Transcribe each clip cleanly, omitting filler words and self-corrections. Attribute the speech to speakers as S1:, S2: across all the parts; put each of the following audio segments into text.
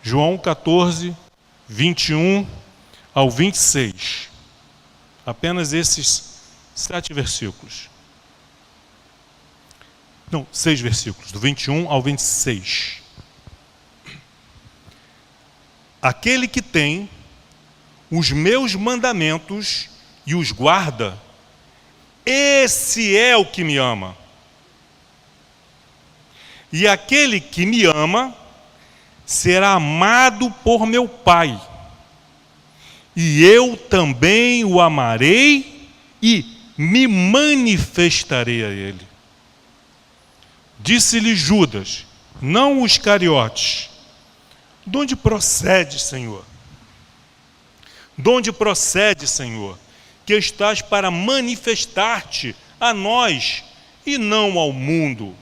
S1: João 14, 21 ao 26. Apenas esses 7 versículos. Não, 6 versículos, do 21 ao 26. Aquele que tem os meus mandamentos e os guarda, esse é o que me ama. E aquele que me ama será amado por meu Pai. E eu também o amarei e me manifestarei a ele. Disse-lhe Judas, não os Iscariotes: de onde procede, Senhor? De onde procede, Senhor, que estás para manifestar-te a nós e não ao mundo?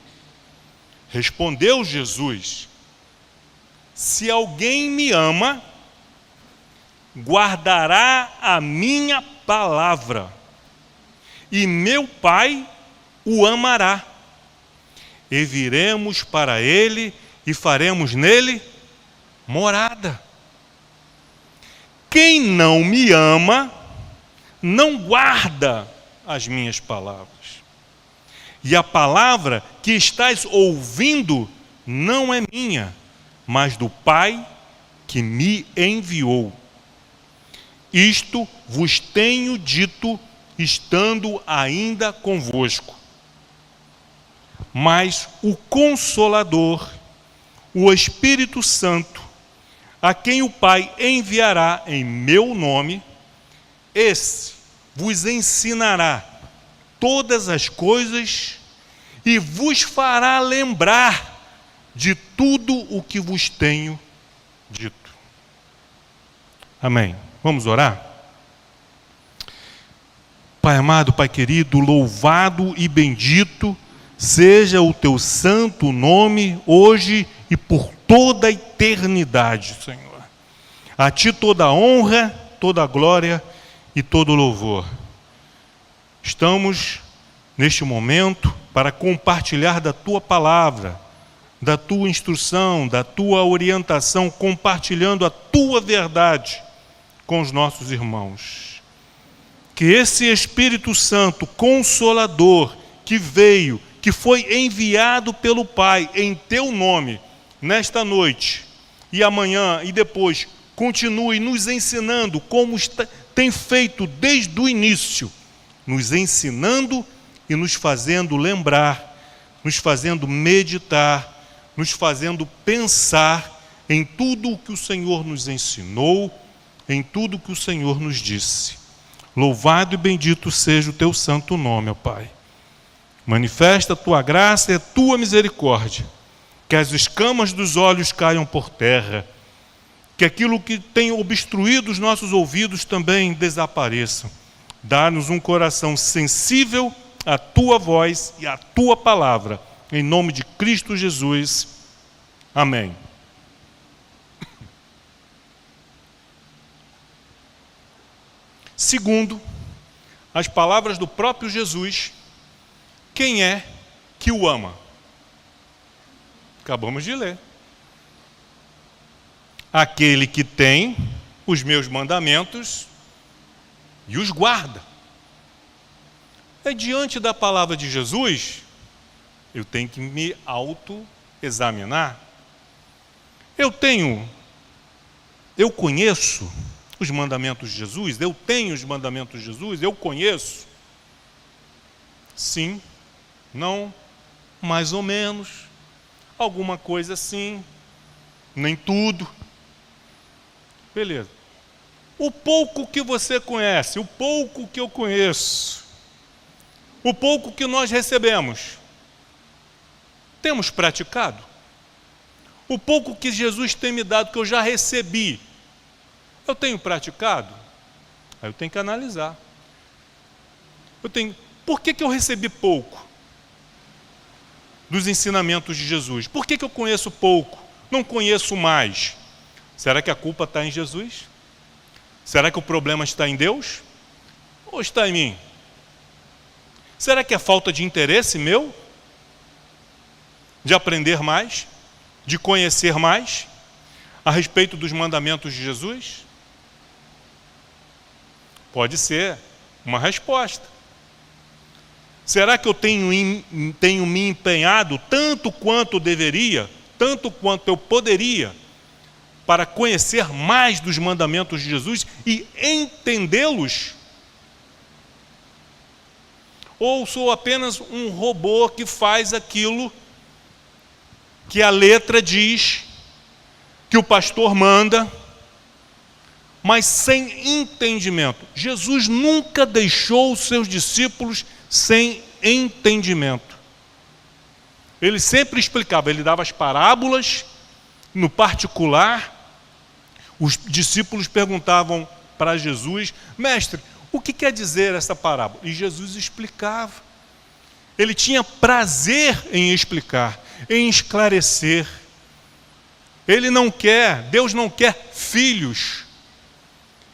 S1: Respondeu Jesus: se alguém me ama, guardará a minha palavra, e meu Pai o amará. E viremos para ele e faremos nele morada. Quem não me ama, não guarda as minhas palavras. E a palavra que estás ouvindo não é minha, mas do Pai que me enviou. Isto vos tenho dito, estando ainda convosco. Mas o Consolador, o Espírito Santo, a quem o Pai enviará em meu nome, esse vos ensinará todas as coisas e vos fará lembrar de tudo o que vos tenho dito. Amém. Vamos orar? Pai amado, Pai querido, louvado e bendito seja o teu santo nome hoje e por toda a eternidade, Senhor. A ti toda a honra, toda a glória e todo o louvor. Estamos neste momento para compartilhar da tua palavra, da tua instrução, da tua orientação, compartilhando a tua verdade com os nossos irmãos. Que esse Espírito Santo Consolador que veio, que foi enviado pelo Pai em teu nome, nesta noite e amanhã e depois, continue nos ensinando como tem feito desde o início, nos ensinando e nos fazendo lembrar, nos fazendo meditar, nos fazendo pensar em tudo o que o Senhor nos ensinou, em tudo o que o Senhor nos disse. Louvado e bendito seja o teu santo nome, ó Pai. Manifesta a tua graça e a tua misericórdia, que as escamas dos olhos caiam por terra, que aquilo que tem obstruído os nossos ouvidos também desapareça. Dá-nos um coração sensível à tua voz e à tua palavra, em nome de Cristo Jesus. Amém. Segundo as palavras do próprio Jesus, quem é que o ama? Acabamos de ler. Aquele que tem os meus mandamentos e os guarda. É diante da palavra de Jesus, eu tenho que me autoexaminar. Eu conheço os mandamentos de Jesus? Eu tenho os mandamentos de Jesus? Eu conheço? Sim, não, mais ou menos, alguma coisa sim, nem tudo. Beleza. O pouco que você conhece, o pouco que eu conheço, o pouco que nós recebemos, temos praticado? O pouco que Jesus tem me dado, que eu já recebi, eu tenho praticado? Aí eu tenho que analisar. Por que eu recebi pouco dos ensinamentos de Jesus? Por que eu conheço pouco? Não conheço mais? Será que a culpa está em Jesus? Será que o problema está em Deus? Ou está em mim? Será que é falta de interesse meu? De aprender mais? De conhecer mais? a respeito dos mandamentos de Jesus? Pode ser uma resposta. Será que eu tenho me empenhado tanto quanto deveria, tanto quanto eu poderia, para conhecer mais dos mandamentos de Jesus e entendê-los? Ou sou apenas um robô que faz aquilo que a letra diz, que o pastor manda, mas sem entendimento? Jesus nunca deixou os seus discípulos sem entendimento. Ele sempre explicava, ele dava as parábolas no particular. Os discípulos perguntavam para Jesus: mestre, o que quer dizer essa parábola? E Jesus explicava. Ele tinha prazer em explicar, em esclarecer. Deus não quer filhos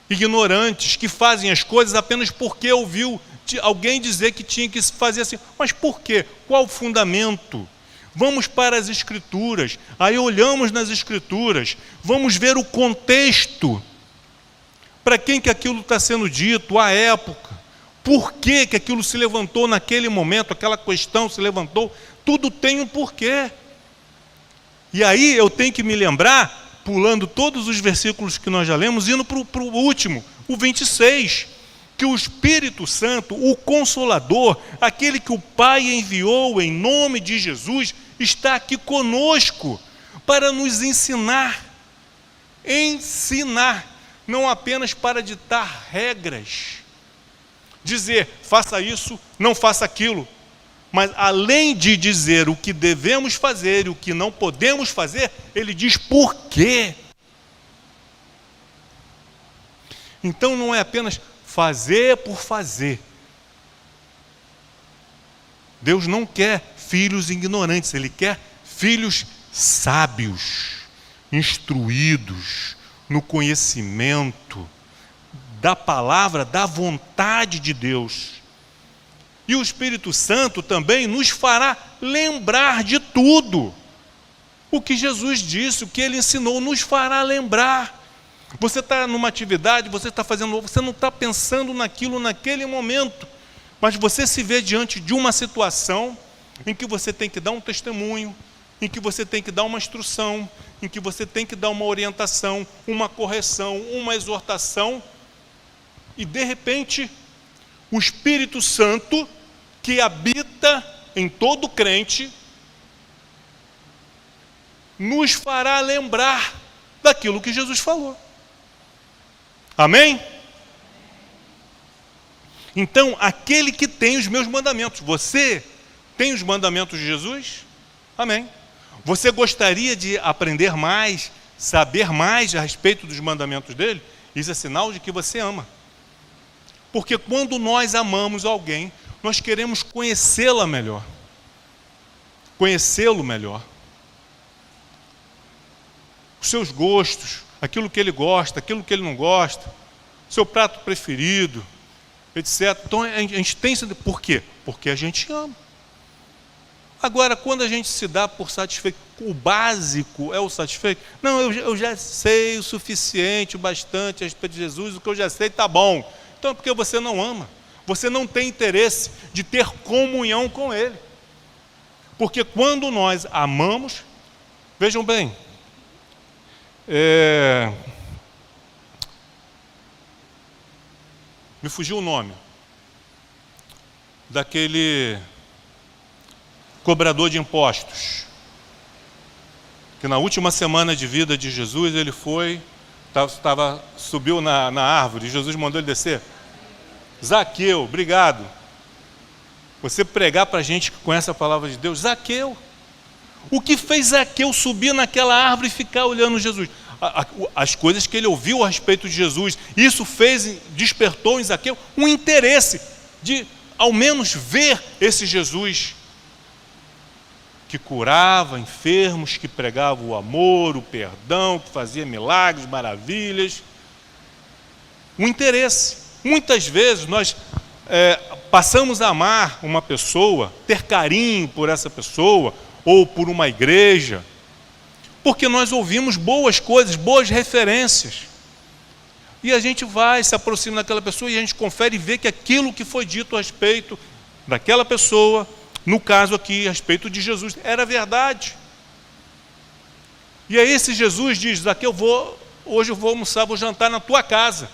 S1: ignorantes que fazem as coisas apenas porque ouviu alguém dizer que tinha que se fazer assim. Mas por quê? Qual o fundamento? Vamos para as Escrituras, aí olhamos nas Escrituras, vamos ver o contexto, para quem que aquilo está sendo dito, a época, por que que aquilo se levantou naquele momento, aquela questão se levantou, tudo tem um porquê. E aí eu tenho que me lembrar, pulando todos os versículos que nós já lemos, indo para o último, o 26, que o Espírito Santo, o Consolador, aquele que o Pai enviou em nome de Jesus, está aqui conosco para nos ensinar, não apenas para ditar regras, dizer faça isso, não faça aquilo, mas além de dizer o que devemos fazer e o que não podemos fazer, ele diz por quê. Então não é apenas fazer por fazer. Deus não quer filhos ignorantes, Ele quer filhos sábios, instruídos no conhecimento da palavra, da vontade de Deus. E o Espírito Santo também nos fará lembrar de tudo. O que Jesus disse, o que Ele ensinou, nos fará lembrar. Você está numa atividade, você está fazendo, você não está pensando naquilo naquele momento, mas você se vê diante de uma situação em que você tem que dar um testemunho, em que você tem que dar uma instrução, em que você tem que dar uma orientação, uma correção, uma exortação, e de repente o Espírito Santo, que habita em todo crente, nos fará lembrar daquilo que Jesus falou. Amém? Então, aquele que tem os meus mandamentos, você tem os mandamentos de Jesus? Amém. Você gostaria de aprender mais, saber mais a respeito dos mandamentos dele? Isso é sinal de que você ama. Porque quando nós amamos alguém, nós queremos conhecê-la melhor. Conhecê-lo melhor. Os seus gostos, aquilo que ele gosta, aquilo que ele não gosta, seu prato preferido, etc. Então a gente tem isso. Por quê? Porque a gente ama. Agora, quando a gente se dá por satisfeito, o básico é o satisfeito? Não, eu já sei o suficiente, o bastante a respeito de Jesus, o que eu já sei está bom. Então é porque você não ama. Você não tem interesse de ter comunhão com Ele. Porque quando nós amamos, vejam bem, me fugiu o nome daquele cobrador de impostos, que na última semana de vida de Jesus ele subiu na árvore, e Jesus mandou ele descer. Zaqueu, obrigado. Você pregar para a gente que conhece a palavra de Deus. Zaqueu. O que fez Zaqueu subir naquela árvore e ficar olhando Jesus? As coisas que ele ouviu a respeito de Jesus, isso despertou em Zaqueu um interesse de ao menos ver esse Jesus que curava enfermos, que pregava o amor, o perdão, que fazia milagres, maravilhas. Um interesse. Muitas vezes nós passamos a amar uma pessoa, ter carinho por essa pessoa, ou por uma igreja, Porque nós ouvimos boas coisas, boas referências. E a gente vai, se aproxima daquela pessoa e a gente confere e vê que aquilo que foi dito a respeito daquela pessoa, no caso aqui, a respeito de Jesus, era verdade. E aí esse Jesus diz: Zaqueu, hoje eu vou almoçar, vou jantar na tua casa.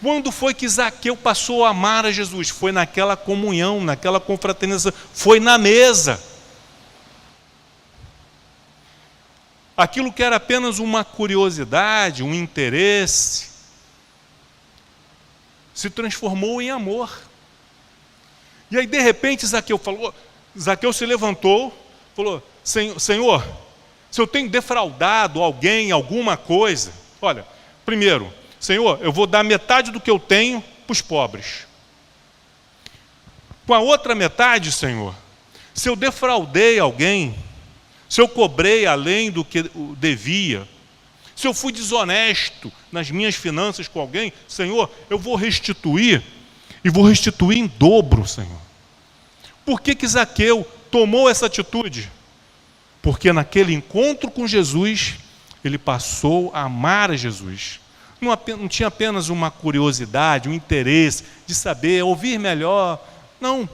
S1: Quando foi que Zaqueu passou a amar a Jesus? Foi naquela comunhão, naquela confraternização, foi na mesa. Aquilo que era apenas uma curiosidade, um interesse, se transformou em amor. E aí, de repente, Zaqueu se levantou, falou: Senhor, se eu tenho defraudado alguém, alguma coisa, olha, primeiro, Senhor, eu vou dar metade do que eu tenho para os pobres. Com a outra metade, Senhor, se eu defraudei alguém, se eu cobrei além do que devia, se eu fui desonesto nas minhas finanças com alguém, Senhor, eu vou restituir, e vou restituir em dobro, Senhor. Por que Zaqueu tomou essa atitude? Porque naquele encontro com Jesus, ele passou a amar a Jesus. Não tinha apenas uma curiosidade, um interesse de saber, ouvir melhor. Não.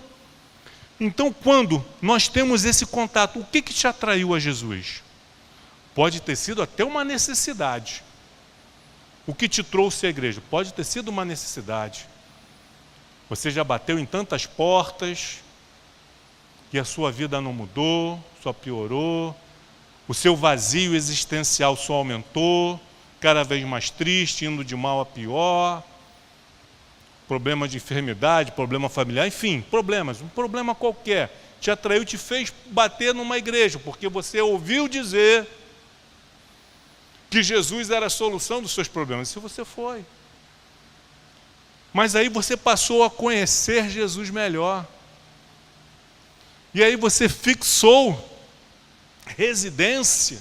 S1: Então, quando nós temos esse contato, o que te atraiu a Jesus? Pode ter sido até uma necessidade. O que te trouxe à igreja? Pode ter sido uma necessidade. Você já bateu em tantas portas e a sua vida não mudou, só piorou. O seu vazio existencial só aumentou, cada vez mais triste, indo de mal a pior. Problema de enfermidade, problema familiar, enfim, um problema qualquer, te atraiu, te fez bater numa igreja, porque você ouviu dizer que Jesus era a solução dos seus problemas. Se você foi. Mas aí você passou a conhecer Jesus melhor. E aí você fixou residência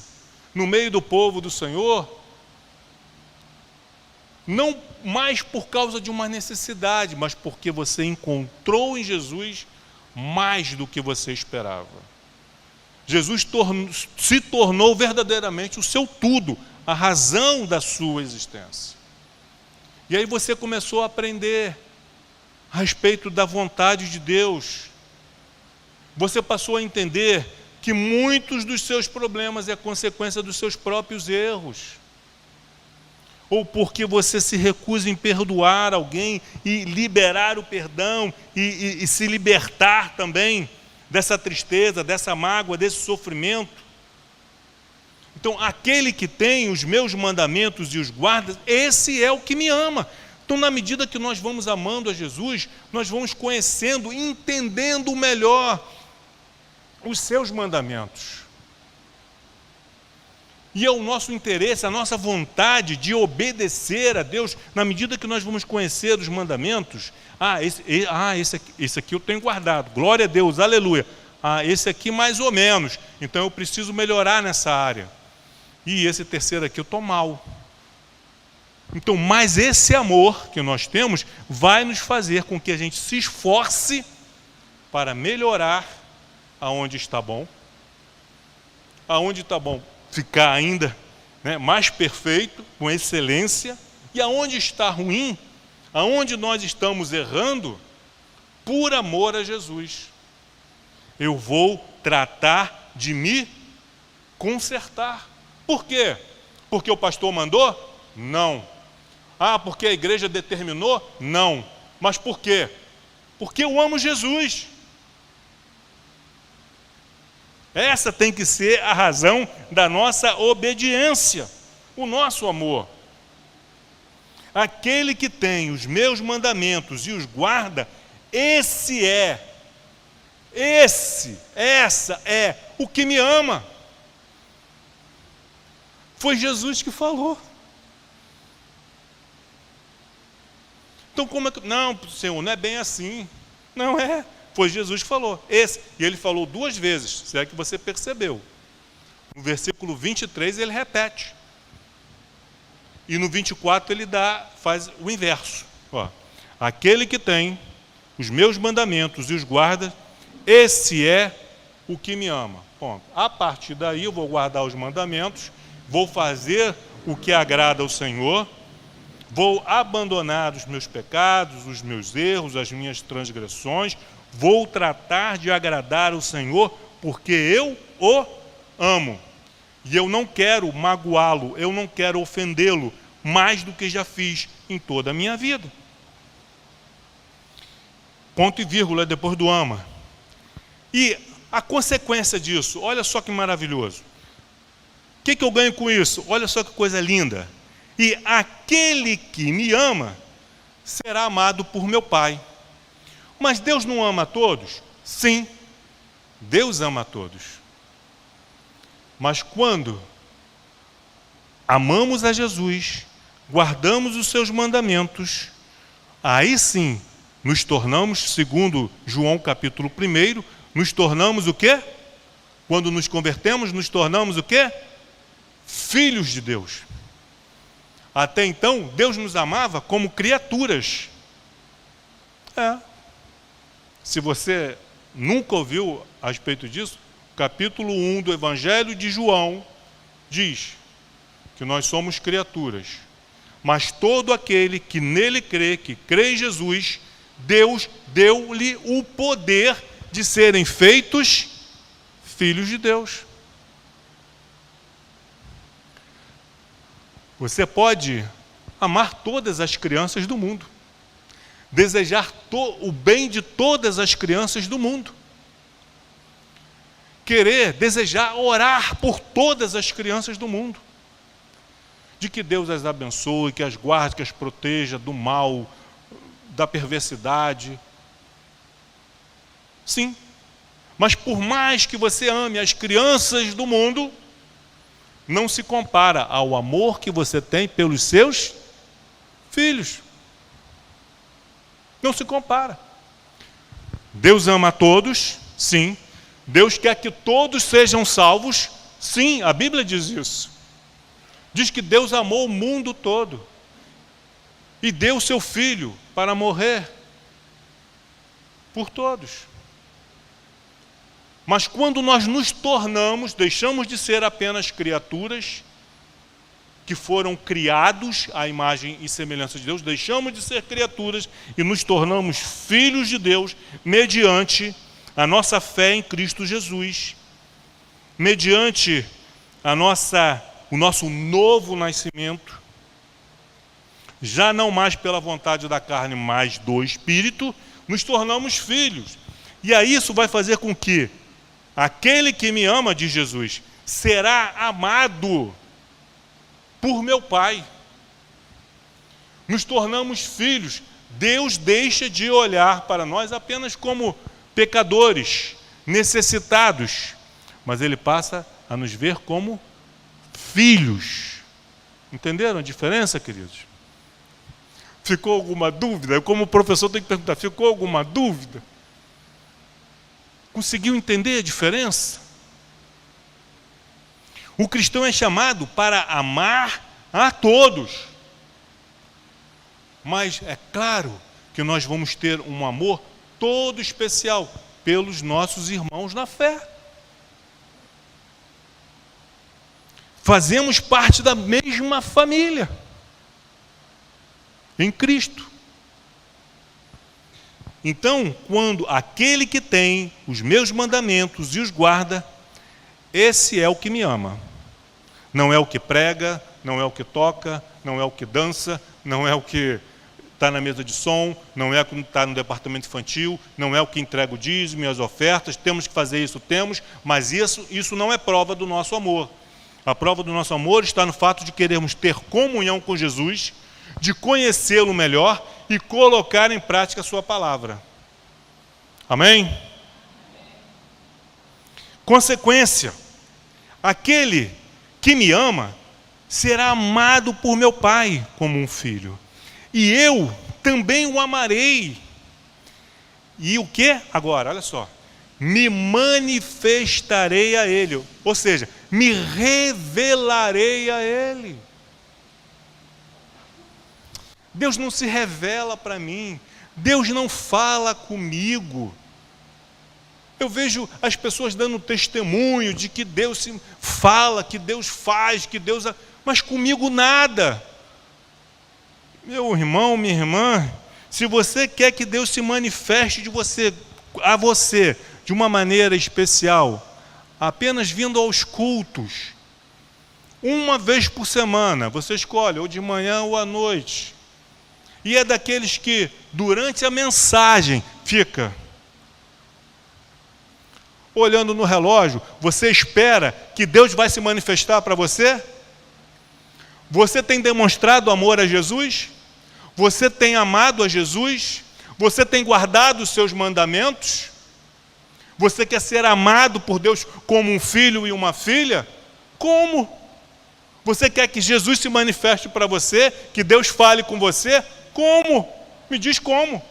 S1: no meio do povo do Senhor, não mais por causa de uma necessidade, mas porque você encontrou em Jesus mais do que você esperava. Jesus se tornou verdadeiramente o seu tudo, a razão da sua existência. E aí você começou a aprender a respeito da vontade de Deus. Você passou a entender que muitos dos seus problemas é consequência dos seus próprios erros. Ou porque você se recusa em perdoar alguém e liberar o perdão e se libertar também dessa tristeza, dessa mágoa, desse sofrimento. Então, aquele que tem os meus mandamentos e os guarda, esse é o que me ama. Então, na medida que nós vamos amando a Jesus, nós vamos conhecendo, entendendo melhor os seus mandamentos. E é o nosso interesse, a nossa vontade de obedecer a Deus, na medida que nós vamos conhecer os mandamentos. Esse aqui eu tenho guardado, glória a Deus, aleluia. Esse aqui mais ou menos, então eu preciso melhorar nessa área. E esse terceiro aqui eu estou mal. Então, mas esse amor que nós temos vai nos fazer com que a gente se esforce para melhorar aonde está bom. Aonde está bom, ficar ainda mais perfeito, com excelência, e aonde está ruim, aonde nós estamos errando, por amor a Jesus, eu vou tratar de me consertar. Por quê? Porque o pastor mandou? Não. Porque a igreja determinou? Não. Mas por quê? Porque eu amo Jesus. Essa tem que ser a razão da nossa obediência, o nosso amor. Aquele que tem os meus mandamentos e os guarda, essa é o que me ama. Foi Jesus que falou. Então como é que... Não, Senhor, não é bem assim. Não é. Foi Jesus que falou. E ele falou 2 vezes, se é que você percebeu. No versículo 23 ele repete. E no 24 ele faz o inverso. Aquele que tem os meus mandamentos e os guarda, esse é o que me ama. Ponto. A partir daí eu vou guardar os mandamentos, vou fazer o que agrada ao Senhor, vou abandonar os meus pecados, os meus erros, as minhas transgressões, vou tratar de agradar ao Senhor, porque eu o amo. E eu não quero magoá-lo, eu não quero ofendê-lo, mais do que já fiz em toda a minha vida. Ponto e vírgula depois do ama. E a consequência disso, olha só que maravilhoso. O que eu ganho com isso? Olha só que coisa linda. E aquele que me ama será amado por meu Pai. Mas Deus não ama a todos? Sim, Deus ama a todos. Mas quando amamos a Jesus, guardamos os seus mandamentos, aí sim nos tornamos, segundo João capítulo 1, nos tornamos o quê? Quando nos convertemos, nos tornamos o quê? Filhos de Deus. Até então, Deus nos amava como criaturas. Se você nunca ouviu a respeito disso, capítulo 1 do Evangelho de João diz que nós somos criaturas. Mas todo aquele que nele crê, que crê em Jesus, Deus deu-lhe o poder de serem feitos filhos de Deus. Você pode amar todas as crianças do mundo, desejar o bem de todas as crianças do mundo, querer, desejar, orar por todas as crianças do mundo, de que Deus as abençoe, que as guarde, que as proteja do mal, da perversidade. Sim, mas por mais que você ame as crianças do mundo, não se compara ao amor que você tem pelos seus filhos. Não se compara. Deus ama a todos, sim. Deus quer que todos sejam salvos, sim, a Bíblia diz isso. Diz que Deus amou o mundo todo e deu o seu Filho para morrer por todos. Mas quando nós nos tornamos, deixamos de ser apenas criaturas que foram criados à imagem e semelhança de Deus, deixamos de ser criaturas e nos tornamos filhos de Deus mediante a nossa fé em Cristo Jesus, mediante o nosso novo nascimento, já não mais pela vontade da carne, mas do Espírito, nos tornamos filhos. E aí isso vai fazer com que aquele que me ama, diz Jesus, será amado por meu Pai. Nos tornamos filhos. Deus deixa de olhar para nós apenas como pecadores, necessitados, mas Ele passa a nos ver como filhos. Entenderam a diferença, queridos? Ficou alguma dúvida? Eu, como professor, tenho que perguntar, ficou alguma dúvida? Conseguiu entender a diferença? O cristão é chamado para amar a todos. Mas é claro que nós vamos ter um amor todo especial pelos nossos irmãos na fé. Fazemos parte da mesma família em Cristo. Então, quando aquele que tem os meus mandamentos e os guarda, esse é o que me ama. Não é o que prega, não é o que toca, não é o que dança, não é o que está na mesa de som, não é o que está no departamento infantil, não é o que entrega o dízimo e as ofertas. Temos que fazer isso, temos, mas isso não é prova do nosso amor. A prova do nosso amor está no fato de querermos ter comunhão com Jesus, de conhecê-lo melhor e colocar em prática a sua palavra. Amém? Consequência, aquele que me ama será amado por meu Pai como um filho. E eu também o amarei. E o que? Agora, olha só. Me manifestarei a Ele. Ou seja, me revelarei a Ele. Deus não se revela para mim. Deus não fala comigo. Eu vejo as pessoas dando testemunho de que Deus se fala, que Deus faz, que Deus... Mas comigo nada. Meu irmão, minha irmã, se você quer que Deus se manifeste a você de uma maneira especial, apenas vindo aos cultos, uma vez por semana, você escolhe, ou de manhã ou à noite. E é daqueles que, durante a mensagem, fica olhando no relógio. Você espera que Deus vai se manifestar para você? Você tem demonstrado amor a Jesus? Você tem amado a Jesus? Você tem guardado os seus mandamentos? Você quer ser amado por Deus como um filho e uma filha? Como? Você quer que Jesus se manifeste para você? Que Deus fale com você? Como? Me diz como.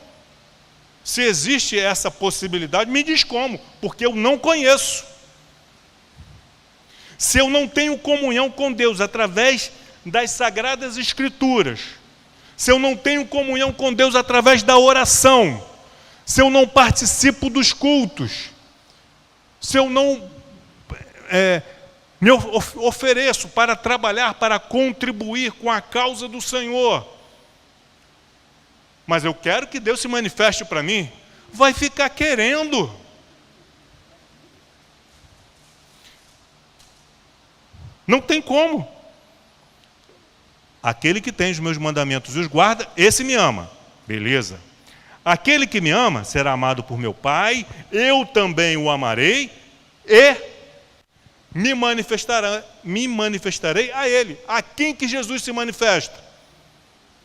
S1: Se existe essa possibilidade, me diz como, porque eu não conheço. Se eu não tenho comunhão com Deus através das Sagradas Escrituras, se eu não tenho comunhão com Deus através da oração, se eu não participo dos cultos, se eu não me ofereço para trabalhar, para contribuir com a causa do Senhor, mas eu quero que Deus se manifeste para mim, vai ficar querendo. Não tem como. Aquele que tem os meus mandamentos e os guarda, esse me ama. Beleza. Aquele que me ama será amado por meu Pai, eu também o amarei e me manifestarei a ele. A quem que Jesus se manifesta?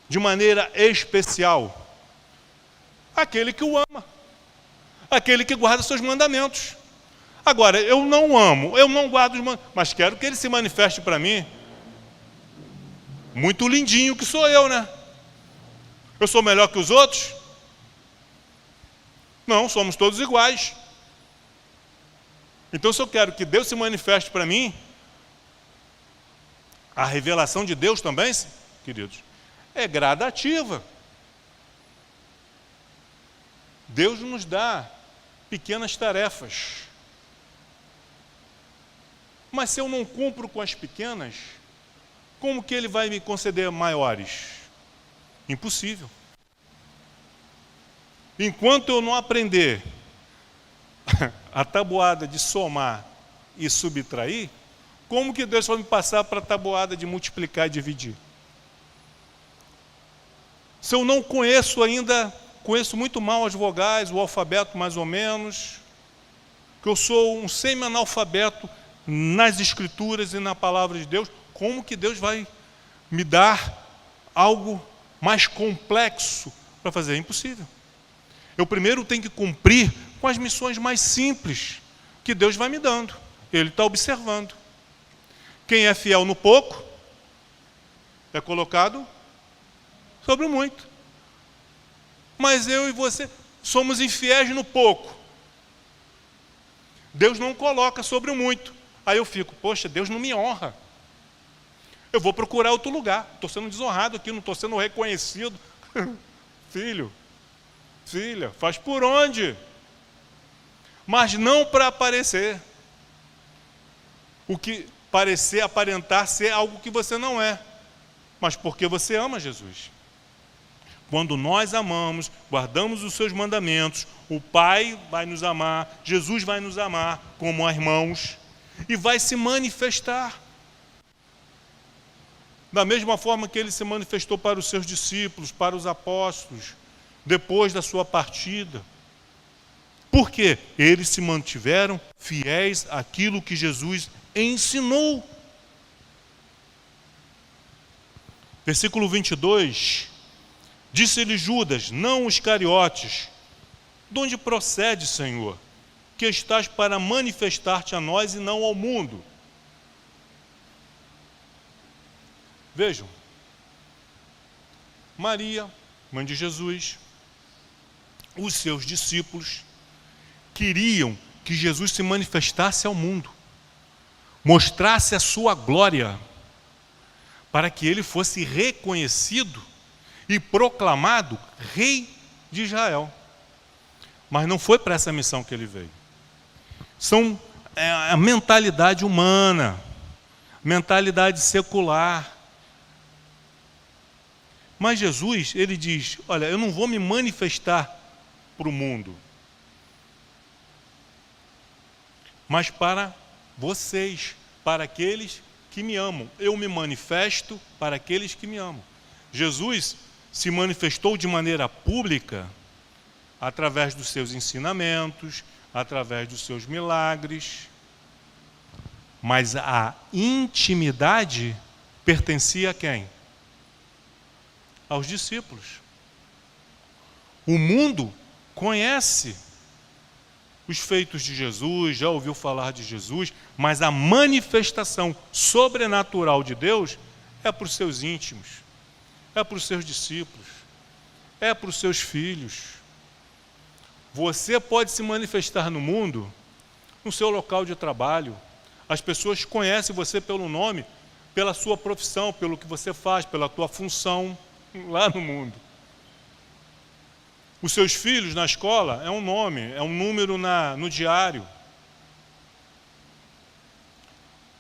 S1: De maneira especial, aquele que o ama, aquele que guarda seus mandamentos. Agora, eu não amo, eu não guardo os mandamentos, mas quero que ele se manifeste para mim. Muito lindinho que sou eu, né? Eu sou melhor que os outros? Não, somos todos iguais. Então, se eu quero que Deus se manifeste para mim, a revelação de Deus também, queridos, é gradativa. Deus nos dá pequenas tarefas. Mas se eu não cumpro com as pequenas, como que Ele vai me conceder maiores? Impossível. Enquanto eu não aprender a tabuada de somar e subtrair, como que Deus vai me passar para a tabuada de multiplicar e dividir? Se eu não conheço ainda, conheço muito mal as vogais, o alfabeto mais ou menos, que eu sou um semi-analfabeto nas Escrituras e na Palavra de Deus, como que Deus vai me dar algo mais complexo para fazer? É impossível. Eu primeiro tenho que cumprir com as missões mais simples que Deus vai me dando. Ele está observando. Quem é fiel no pouco é colocado sobre o muito. Mas eu e você somos infiéis no pouco. Deus não coloca sobre o muito. Aí eu fico, poxa, Deus não me honra. Eu vou procurar outro lugar. Estou sendo desonrado aqui, não estou sendo reconhecido. Filho, filha, faz por onde? Mas não para aparecer. O que parecer, aparentar ser algo que você não é. Mas porque você ama Jesus. Quando nós amamos, guardamos os seus mandamentos, o Pai vai nos amar, Jesus vai nos amar como irmãos e vai se manifestar. Da mesma forma que Ele se manifestou para os seus discípulos, para os apóstolos, depois da sua partida. Por quê? Eles se mantiveram fiéis àquilo que Jesus ensinou. Versículo 22, disse-lhe Judas, não os Iscariotes, de onde procede, Senhor, que estás para manifestar-te a nós e não ao mundo? Vejam, Maria, mãe de Jesus, os seus discípulos, queriam que Jesus se manifestasse ao mundo, mostrasse a sua glória, para que ele fosse reconhecido e proclamado rei de Israel. Mas não foi para essa missão que ele veio. São a mentalidade humana, mentalidade secular. Mas Jesus, ele diz, olha, eu não vou me manifestar para o mundo, mas para vocês, para aqueles que me amam. Eu me manifesto para aqueles que me amam. Jesus se manifestou de maneira pública através dos seus ensinamentos, através dos seus milagres, mas a intimidade pertencia a quem? Aos discípulos. O mundo conhece os feitos de Jesus, já ouviu falar de Jesus, mas a manifestação sobrenatural de Deus é para os seus íntimos, é para os seus discípulos, é para os seus filhos. Você pode se manifestar no mundo, no seu local de trabalho. As pessoas conhecem você pelo nome, pela sua profissão, pelo que você faz, pela tua função lá no mundo. Os seus filhos na escola é um nome, é um número no diário.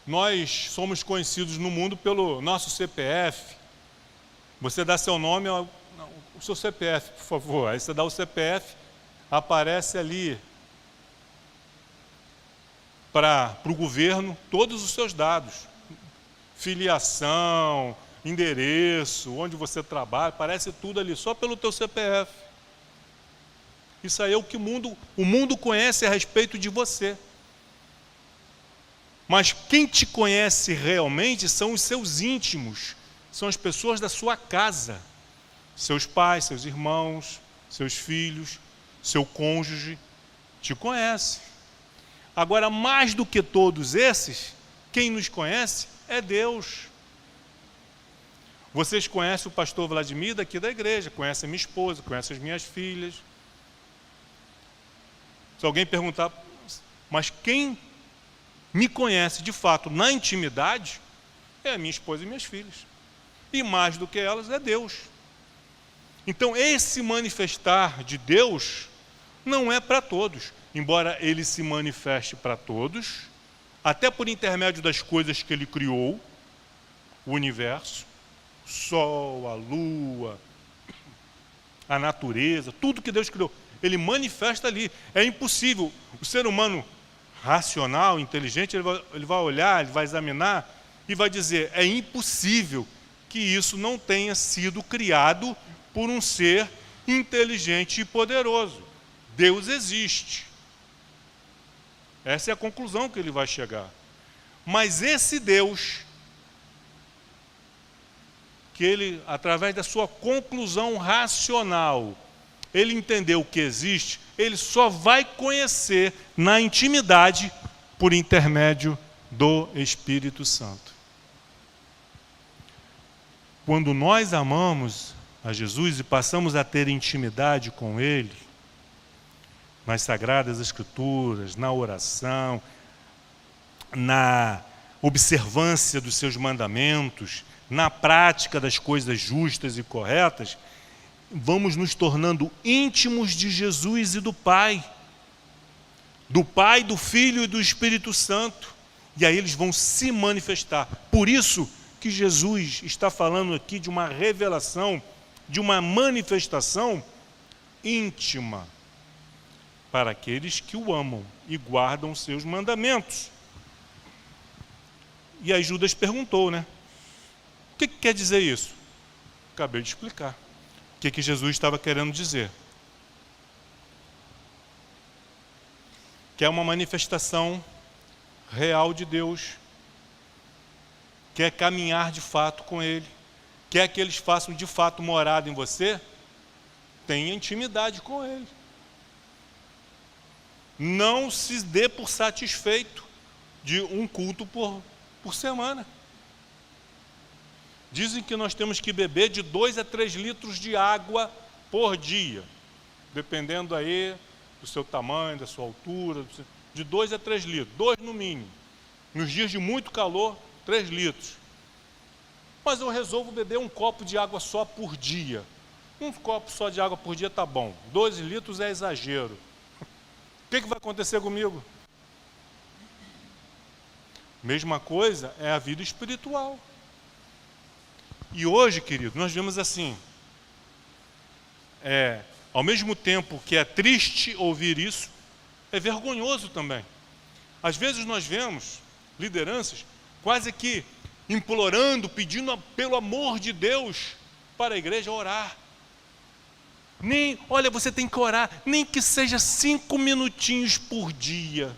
S1: Nós somos conhecidos no mundo pelo nosso CPF. Você dá seu nome, o seu CPF, por favor. Aí você dá o CPF, aparece ali para o governo todos os seus dados. Filiação, endereço, onde você trabalha, aparece tudo ali, só pelo teu CPF. Isso aí é o que o mundo conhece a respeito de você. Mas quem te conhece realmente são os seus íntimos, são as pessoas da sua casa, seus pais, seus irmãos, seus filhos, seu cônjuge, te conhece. Agora, mais do que todos esses, quem nos conhece é Deus. Vocês conhecem o pastor Vladimir daqui da igreja, conhecem a minha esposa, conhecem as minhas filhas. Se alguém perguntar, mas quem me conhece de fato na intimidade é a minha esposa e minhas filhas. E mais do que elas é Deus. Então esse manifestar de Deus não é para todos, embora ele se manifeste para todos, até por intermédio das coisas que ele criou, o universo, o sol, a lua, a natureza, tudo que Deus criou. Ele manifesta ali. É impossível. O ser humano racional, inteligente, ele vai olhar, ele vai examinar e vai dizer, é impossível que isso não tenha sido criado por um ser inteligente e poderoso. Deus existe. Essa é a conclusão que ele vai chegar. Mas esse Deus, que ele, através da sua conclusão racional, ele entendeu que existe, ele só vai conhecer na intimidade por intermédio do Espírito Santo. Quando nós amamos a Jesus e passamos a ter intimidade com Ele, nas Sagradas Escrituras, na oração, na observância dos seus mandamentos, na prática das coisas justas e corretas, vamos nos tornando íntimos de Jesus e do Pai, do Filho e do Espírito Santo, e aí eles vão se manifestar. Por isso que Jesus está falando aqui de uma revelação, de uma manifestação íntima para aqueles que o amam e guardam os seus mandamentos. E aí Judas perguntou, né? O que quer dizer isso? Acabei de explicar. O que Jesus estava querendo dizer? Que é uma manifestação real de Deus, quer caminhar de fato com Ele, quer que eles façam de fato morada em você, tenha intimidade com Ele. Não se dê por satisfeito de um culto por semana. Dizem que nós temos que beber de 2 a 3 litros de água por dia, dependendo aí do seu tamanho, da sua altura, de 2 a 3 litros, 2 no mínimo. Nos dias de muito calor, 3 litros. Mas eu resolvo beber um copo de água só por dia. Um copo só de água por dia está bom. 12 litros é exagero. O que vai acontecer comigo? Mesma coisa é a vida espiritual. E hoje, querido, nós vemos assim, ao mesmo tempo que é triste ouvir isso, é vergonhoso também. Às vezes nós vemos lideranças quase que implorando, pedindo pelo amor de Deus para a igreja orar. Olha, você tem que orar, nem que seja 5 minutinhos por dia.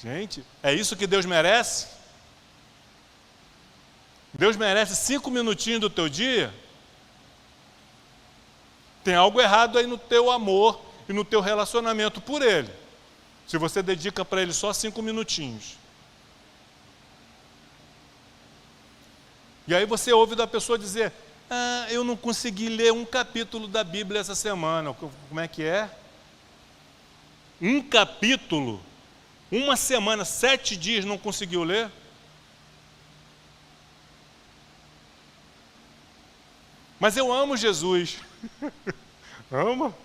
S1: Gente, é isso que Deus merece? Deus merece 5 minutinhos do teu dia? Tem algo errado aí no teu amor e no teu relacionamento por Ele, se você dedica para Ele só 5 minutinhos. E aí você ouve da pessoa dizer: eu não consegui ler um capítulo da Bíblia essa semana. Como é que é? Um capítulo? Uma semana, 7 dias não conseguiu ler? Mas eu amo Jesus. Ama?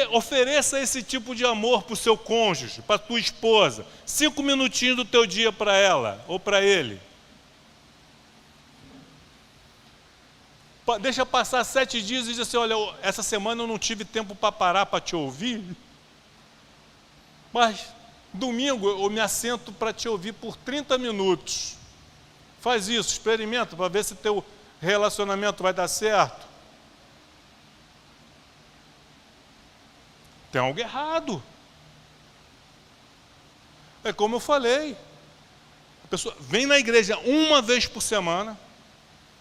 S1: Ofereça esse tipo de amor para o seu cônjuge, para a tua esposa. 5 minutinhos do teu dia para ela ou para ele. Deixa passar 7 dias e diz assim: olha, essa semana eu não tive tempo para parar para te ouvir, mas domingo eu me assento para te ouvir por 30 minutos. Faz isso, experimenta para ver se teu relacionamento vai dar certo. Tem algo errado. É como eu falei, a pessoa vem na igreja uma vez por semana,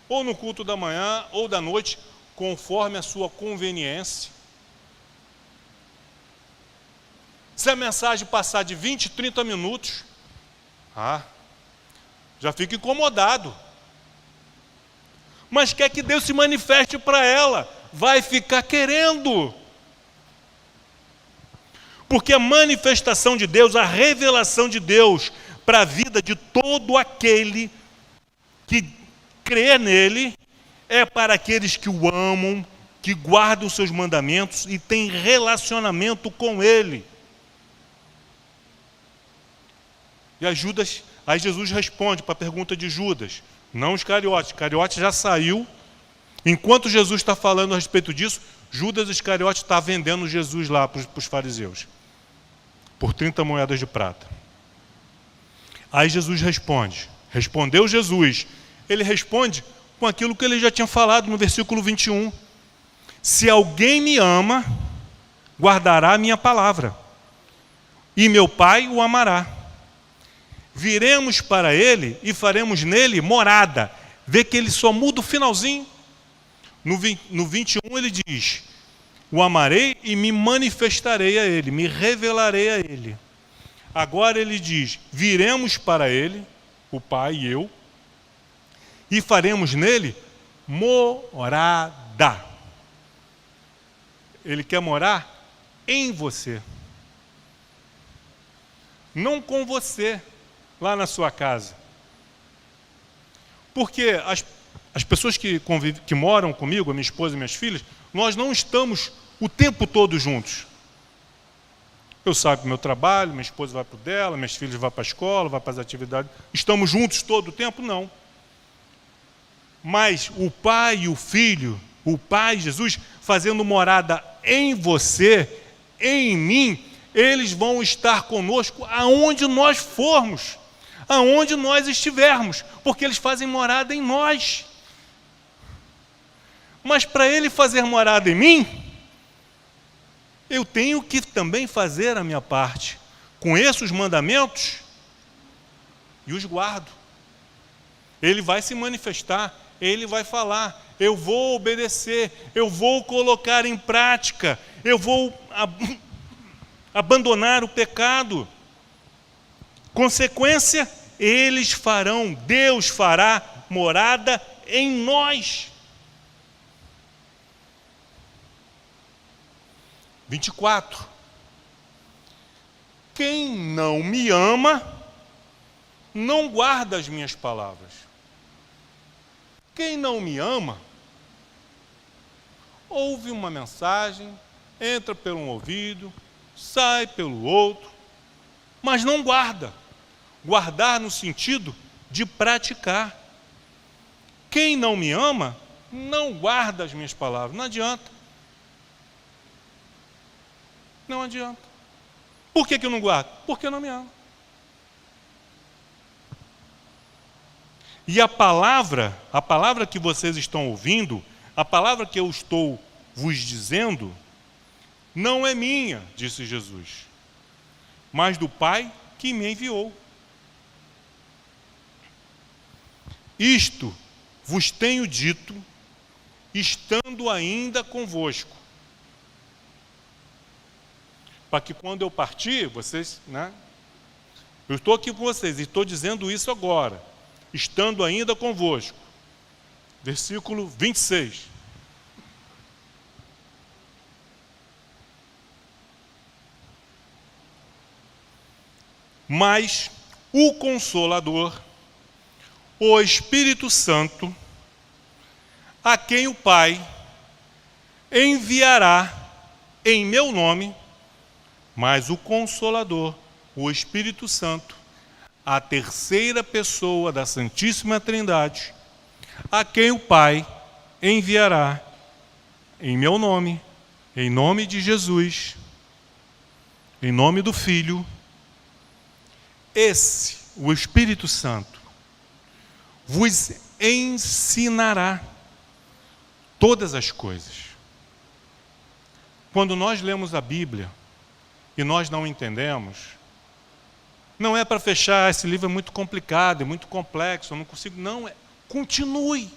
S1: ou no culto da manhã, ou da noite, conforme a sua conveniência. Se a mensagem passar de 20, 30 minutos, já fica incomodado. Mas quer que Deus se manifeste para ela, vai ficar querendo. Porque a manifestação de Deus, a revelação de Deus para a vida de todo aquele que crê nele, é para aqueles que o amam, que guardam os seus mandamentos e têm relacionamento com ele. E aí Jesus responde para a pergunta de Judas, não Iscariote. Iscariote já saiu. Enquanto Jesus está falando a respeito disso, Judas Iscariote está vendendo Jesus lá para os fariseus, por 30 moedas de prata. Aí Jesus respondeu Jesus, ele responde com aquilo que ele já tinha falado no versículo 21. Se alguém me ama, guardará a minha palavra, e meu Pai o amará. Viremos para ele e faremos nele morada. Vê que ele só muda o finalzinho. No 21 ele diz: o amarei e me manifestarei a ele, me revelarei a ele. Agora ele diz: viremos para ele, o Pai e eu, e faremos nele morada. Ele quer morar em você, não com você, lá na sua casa. Porque as pessoas que moram comigo, a minha esposa e minhas filhas, nós não estamos o tempo todo juntos. Eu saio para o meu trabalho, minha esposa vai para o dela, minhas filhas vão para a escola, vão para as atividades. Estamos juntos todo o tempo? Não. Mas o Pai e o Filho, o Pai Jesus, fazendo morada em você, em mim, eles vão estar conosco aonde nós formos, aonde nós estivermos, porque eles fazem morada em nós. Mas para ele fazer morada em mim, eu tenho que também fazer a minha parte. Conheço os mandamentos e os guardo. Ele vai se manifestar, ele vai falar, eu vou obedecer, eu vou colocar em prática, eu vou abandonar o pecado. Consequência, eles farão, Deus fará morada em nós. 24. Quem não me ama, não guarda as minhas palavras. Quem não me ama, ouve uma mensagem, entra por um ouvido, sai pelo outro, mas não guarda. Guardar no sentido de praticar. Quem não me ama, não guarda as minhas palavras. Não adianta. Não adianta. Por que eu não guardo? Porque não me ama. E a palavra que vocês estão ouvindo, a palavra que eu estou vos dizendo, não é minha, disse Jesus, mas do Pai que me enviou. Isto vos tenho dito, estando ainda convosco, para que quando eu partir, vocês, eu estou aqui com vocês e estou dizendo isso agora, estando ainda convosco. Versículo 26. Mas o Consolador, o Espírito Santo, a quem o Pai enviará em meu nome, mas o Consolador, o Espírito Santo, a terceira pessoa da Santíssima Trindade, a quem o Pai enviará em meu nome, em nome de Jesus, em nome do Filho, esse, o Espírito Santo, vos ensinará todas as coisas. Quando nós lemos a Bíblia e nós não entendemos, não é para fechar, esse livro é muito complicado, é muito complexo, eu não consigo, não, continue,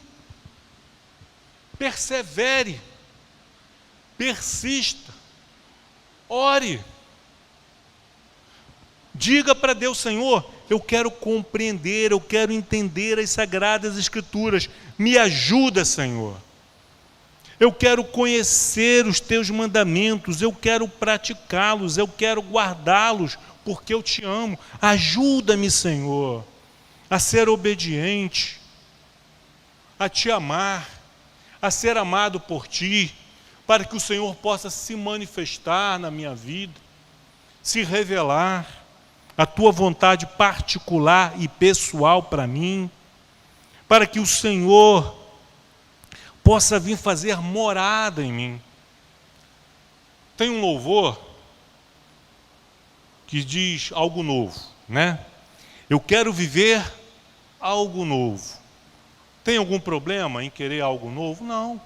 S1: persevere, persista, ore, diga para Deus: Senhor, eu quero compreender, eu quero entender as Sagradas Escrituras, me ajuda, Senhor. Eu quero conhecer os teus mandamentos, eu quero praticá-los, eu quero guardá-los, porque eu te amo. Ajuda-me, Senhor, a ser obediente, a te amar, a ser amado por ti, para que o Senhor possa se manifestar na minha vida, se revelar a tua vontade particular e pessoal para mim, para que o Senhor possa vir fazer morada em mim. Tem um louvor que diz algo novo, Eu quero viver algo novo. Tem algum problema em querer algo novo? Não.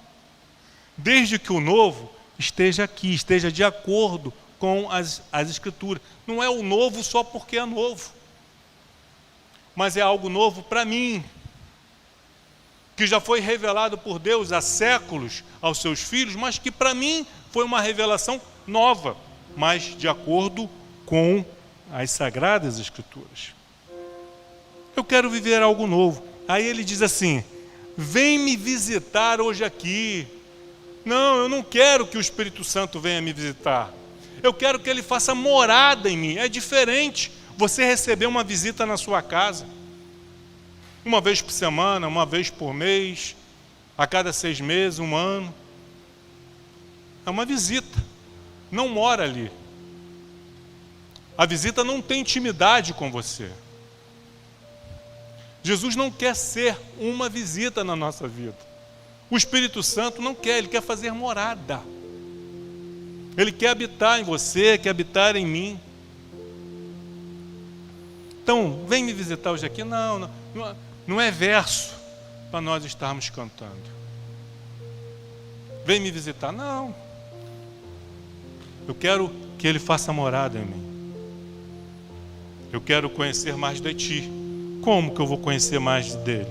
S1: Desde que o novo esteja aqui, esteja de acordo com as Escrituras. Não é o novo só porque é novo, mas é algo novo para mim, que já foi revelado por Deus há séculos aos seus filhos, mas que para mim foi uma revelação nova, mas de acordo com as Sagradas Escrituras. Eu quero viver algo novo. Aí ele diz assim: vem me visitar hoje aqui. Não, eu não quero que o Espírito Santo venha me visitar. Eu quero que ele faça morada em mim. É diferente você receber uma visita na sua casa, uma vez por semana, uma vez por mês, a cada 6 meses, 1 ano. É uma visita, não mora ali. A visita não tem intimidade com você. Jesus não quer ser uma visita na nossa vida. O Espírito Santo não quer, ele quer fazer morada. Ele quer habitar em você, quer habitar em mim. Então, vem me visitar hoje aqui. Não é verso para nós estarmos cantando. Vem me visitar. Não. Eu quero que ele faça morada em mim. Eu quero conhecer mais de ti. Como que eu vou conhecer mais dele?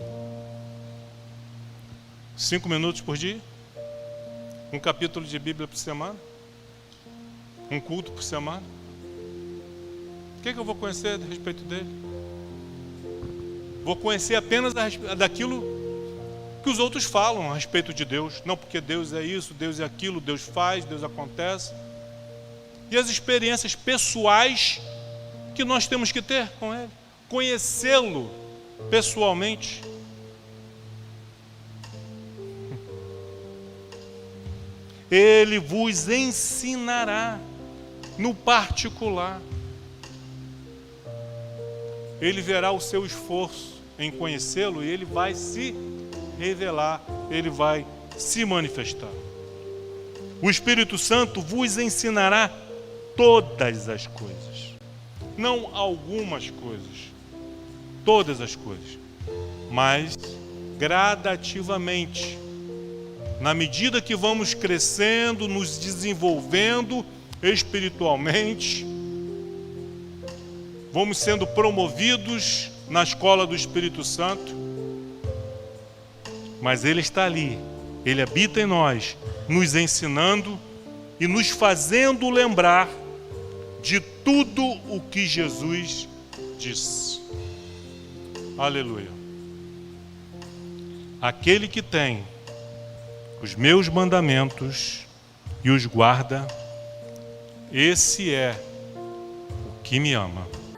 S1: 5 minutos por dia? Um capítulo de Bíblia por semana? Um culto por semana? O que eu vou conhecer a respeito dele? Vou conhecer apenas daquilo que os outros falam a respeito de Deus. Não, porque Deus é isso, Deus é aquilo, Deus faz, Deus acontece. E as experiências pessoais que nós temos que ter com ele. Conhecê-lo pessoalmente. Ele vos ensinará no particular. Ele verá o seu esforço em conhecê-lo e ele vai se revelar, ele vai se manifestar. O Espírito Santo vos ensinará todas as coisas, não algumas coisas, todas as coisas, mas gradativamente, na medida que vamos crescendo, nos desenvolvendo espiritualmente, vamos sendo promovidos na escola do Espírito Santo, mas Ele está ali, Ele habita em nós, nos ensinando e nos fazendo lembrar de tudo o que Jesus disse. Aleluia. Aquele que tem os meus mandamentos e os guarda, esse é o que me ama.